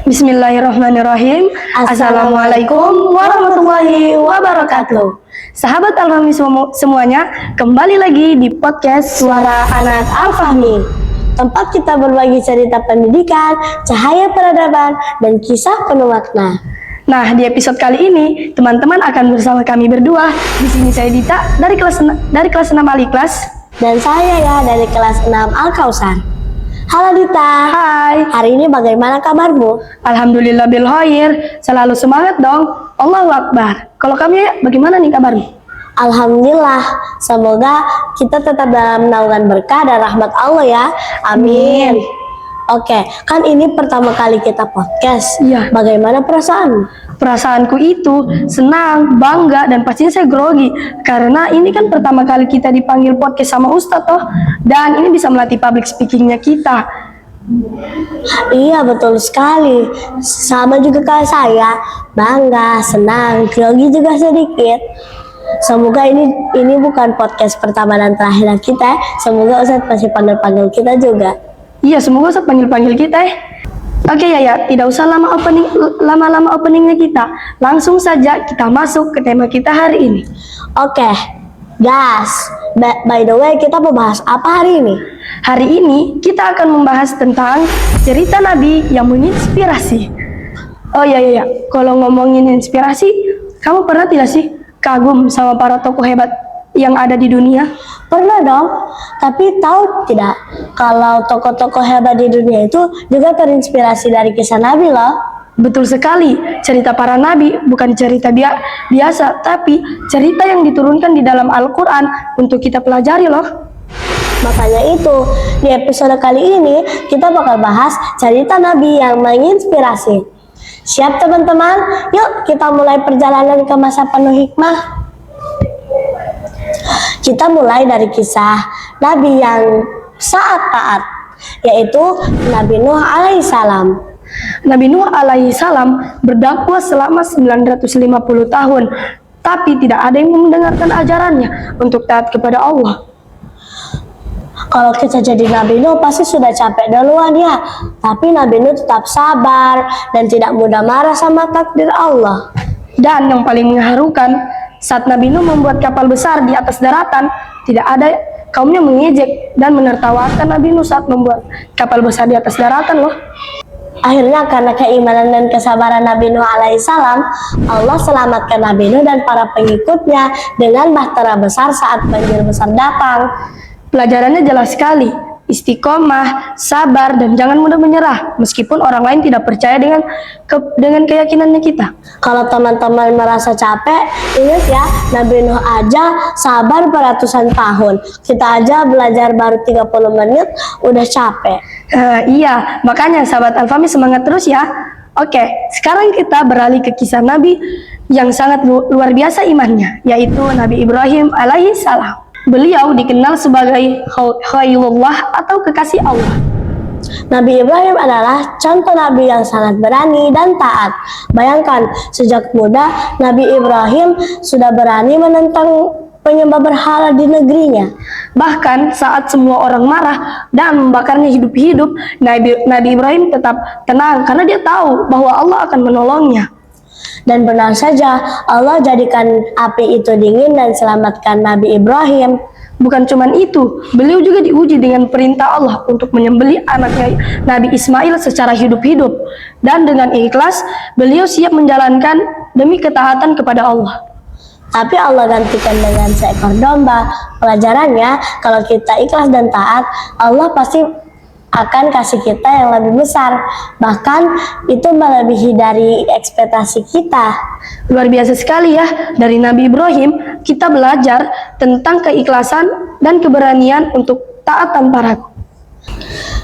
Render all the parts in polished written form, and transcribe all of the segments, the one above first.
Bismillahirrahmanirrahim. Assalamualaikum warahmatullahi wabarakatuh. Sahabat Al-Fahmi semuanya, kembali lagi di podcast Suara Anak Al-Fahmi, tempat kita berbagi cerita pendidikan, cahaya peradaban, dan kisah penuh makna. Nah, di episode kali ini, teman-teman akan bersama kami berdua. Di sini saya Dita dari kelas 6 Al-Ikhlas, dan saya ya dari kelas 6 Al-Kausar. Halo Dita. Hai. Hari ini bagaimana kabarmu? Alhamdulillah bil khair. Selalu semangat dong. Allahu Akbar. Kalau kamu bagaimana nih kabarmu? Alhamdulillah. Semoga kita tetap dalam naungan berkah dan rahmat Allah ya. Amin. Oke, kan ini pertama kali kita podcast. Iya. Bagaimana perasaan? Perasaanku itu senang, bangga, dan pastinya saya grogi. Karena ini kan pertama kali kita dipanggil podcast sama Ustadz toh. Dan ini bisa melatih public speakingnya kita. Iya, betul sekali. Sama juga kayak saya. Bangga, senang, grogi juga sedikit. Semoga ini bukan podcast pertama dan terakhir kita. Semoga Ustadz masih panggil-panggil kita juga. Iya, semoga Ustadz panggil-panggil kita ya. Oke ya, tidak usah lama-lama openingnya kita. Langsung saja kita masuk ke tema kita hari ini. Oke, guys. By the way, kita mau bahas apa hari ini? Hari ini kita akan membahas tentang cerita Nabi yang menginspirasi. Oh iya, kalau ngomongin inspirasi, kamu pernah tidak sih kagum sama para tokoh hebat yang ada di dunia? Pernah dong, tapi tahu tidak kalau tokoh-tokoh hebat di dunia itu juga terinspirasi dari kisah Nabi loh. Betul sekali, cerita para nabi bukan cerita biasa, tapi cerita yang diturunkan di dalam Al-Quran untuk kita pelajari loh. Makanya itu, di episode kali ini kita bakal bahas cerita Nabi yang menginspirasi. Siap teman-teman? Yuk kita mulai perjalanan ke masa penuh hikmah. Kita mulai dari kisah Nabi yang sangat taat, yaitu Nabi Nuh alaihissalam. Nabi Nuh alaihissalam berdakwah selama 950 tahun, tapi tidak ada yang mendengarkan ajarannya untuk taat kepada Allah. Kalau kita jadi Nabi Nuh pasti sudah capek duluan ya, tapi Nabi Nuh tetap sabar dan tidak mudah marah sama takdir Allah. Dan yang paling mengharukan, saat Nabi Nuh membuat kapal besar di atas daratan, tidak ada kaumnya mengejek dan menertawakan Nabi Nuh saat membuat kapal besar di atas daratan loh. Akhirnya karena keimanan dan kesabaran Nabi Nuh alaihissalam, Allah selamatkan Nabi Nuh dan para pengikutnya dengan bahtera besar saat banjir besar datang. Pelajarannya jelas sekali, istiqomah, sabar, dan jangan mudah menyerah meskipun orang lain tidak percaya dengan keyakinannya kita. Kalau teman-teman merasa capek, ingat ya, Nabi Nuh aja sabar beratusan tahun. Kita aja belajar baru 30 menit udah capek. Iya, makanya sahabat Al-Fahmi semangat terus ya. Oke, sekarang kita beralih ke kisah Nabi yang sangat luar biasa imannya, yaitu Nabi Ibrahim alaihissalam. Beliau dikenal sebagai Khalilullah atau kekasih Allah. Nabi Ibrahim adalah contoh Nabi yang sangat berani dan taat. Bayangkan, sejak muda Nabi Ibrahim sudah berani menentang penyembah berhala di negerinya. Bahkan saat semua orang marah dan membakarnya hidup-hidup, Nabi Ibrahim tetap tenang karena dia tahu bahwa Allah akan menolongnya. Dan benar saja, Allah jadikan api itu dingin dan selamatkan Nabi Ibrahim. Bukan cuma itu, beliau juga diuji dengan perintah Allah untuk menyembelih anaknya Nabi Ismail secara hidup-hidup. Dan dengan ikhlas, beliau siap menjalankan demi ketaatan kepada Allah. Tapi Allah gantikan dengan seekor domba. Pelajarannya, kalau kita ikhlas dan taat, Allah pasti akan kasih kita yang lebih besar, bahkan itu melebihi dari ekspektasi kita. Luar biasa sekali ya, dari Nabi Ibrahim kita belajar tentang keikhlasan dan keberanian untuk taat tanpa ragu.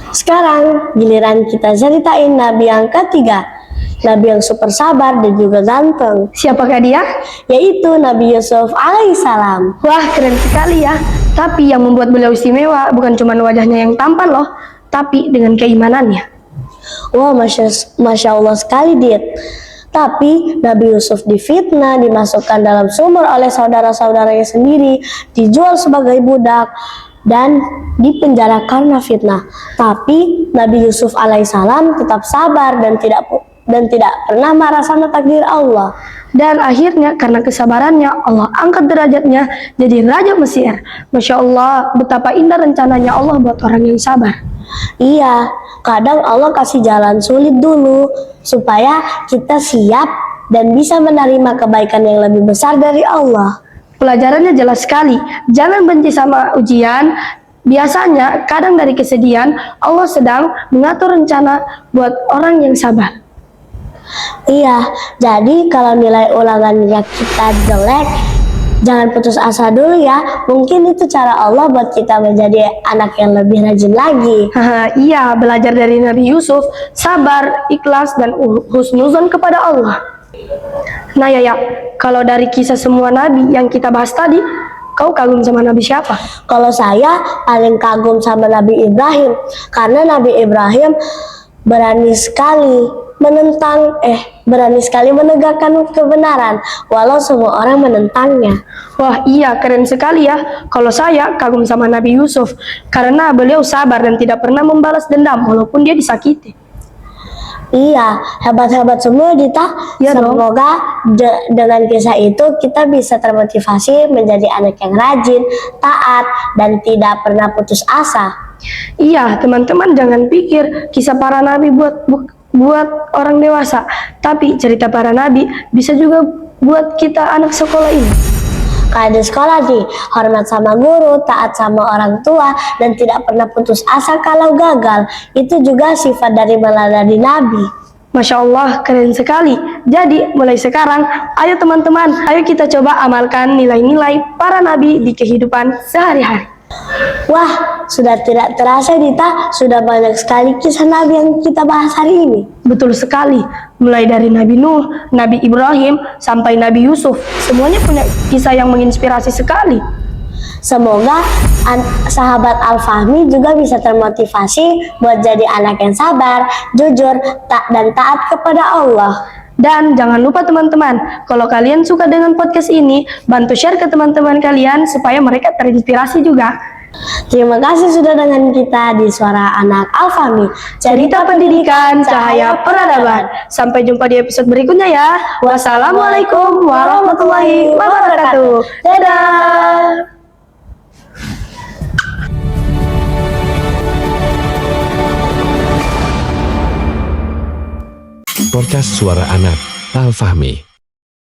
Sekarang giliran kita ceritain Nabi yang ketiga, Nabi yang super sabar dan juga ganteng. Siapakah dia? Yaitu Nabi Yusuf alaihissalam. Wah, keren sekali ya. Tapi yang membuat beliau istimewa bukan cuma wajahnya yang tampan loh, tapi dengan keimanannya. Wah, Masya Allah sekali, Dit. Tapi Nabi Yusuf difitnah, dimasukkan dalam sumur oleh saudara-saudaranya sendiri, dijual sebagai budak, dan dipenjara karena fitnah. Tapi Nabi Yusuf alaihissalam tetap sabar dan dan tidak pernah marah sama takdir Allah. Dan akhirnya karena kesabarannya Allah angkat derajatnya jadi Raja Mesir. Masya Allah, betapa indah rencananya Allah buat orang yang sabar. Iya, kadang Allah kasih jalan sulit dulu supaya kita siap dan bisa menerima kebaikan yang lebih besar dari Allah. Pelajarannya jelas sekali, jangan benci sama ujian. Biasanya kadang dari kesedihan Allah sedang mengatur rencana buat orang yang sabar. Iya, jadi kalau nilai ulangannya kita jelek, jangan putus asa dulu ya. Mungkin itu cara Allah buat kita menjadi anak yang lebih rajin lagi. Haha, iya, belajar dari Nabi Yusuf, sabar, ikhlas, dan husnuzon kepada Allah. Nah ya, kalau dari kisah semua nabi yang kita bahas tadi, kau kagum sama nabi siapa? Kalau saya paling kagum sama Nabi Ibrahim, karena Nabi Ibrahim berani sekali menegakkan kebenaran walau semua orang menentangnya. Wah iya, keren sekali ya. Kalau saya kagum sama Nabi Yusuf, karena beliau sabar dan tidak pernah membalas dendam walaupun dia disakiti. Iya, hebat-hebat semua Dita. Ya, semoga dengan kisah itu kita bisa termotivasi menjadi anak yang rajin, taat, dan tidak pernah putus asa. Iya, teman-teman jangan pikir kisah para nabi buat orang dewasa, tapi cerita para nabi bisa juga buat kita anak sekolah ini. Kayak di sekolah nih, hormat sama guru, taat sama orang tua, dan tidak pernah putus asa kalau gagal. Itu juga sifat dari meladani Nabi. Masya Allah, keren sekali. Jadi, mulai sekarang, ayo teman-teman, ayo kita coba amalkan nilai-nilai para nabi di kehidupan sehari-hari. Wah, sudah tidak terasa Dita, sudah banyak sekali kisah Nabi yang kita bahas hari ini. Betul sekali, mulai dari Nabi Nuh, Nabi Ibrahim, sampai Nabi Yusuf. Semuanya punya kisah yang menginspirasi sekali. Semoga sahabat Al-Fahmi juga bisa termotivasi buat jadi anak yang sabar, jujur, dan taat kepada Allah. Dan jangan lupa teman-teman, kalau kalian suka dengan podcast ini, bantu share ke teman-teman kalian supaya mereka terinspirasi juga. Terima kasih sudah dengan kita di Suara Anak Al-Fahmi. Cerita pendidikan, cahaya peradaban. Sampai jumpa di episode berikutnya ya. Wassalamualaikum warahmatullahi wabarakatuh. Dadah. Podcast Suara Anak Al-Fahmi.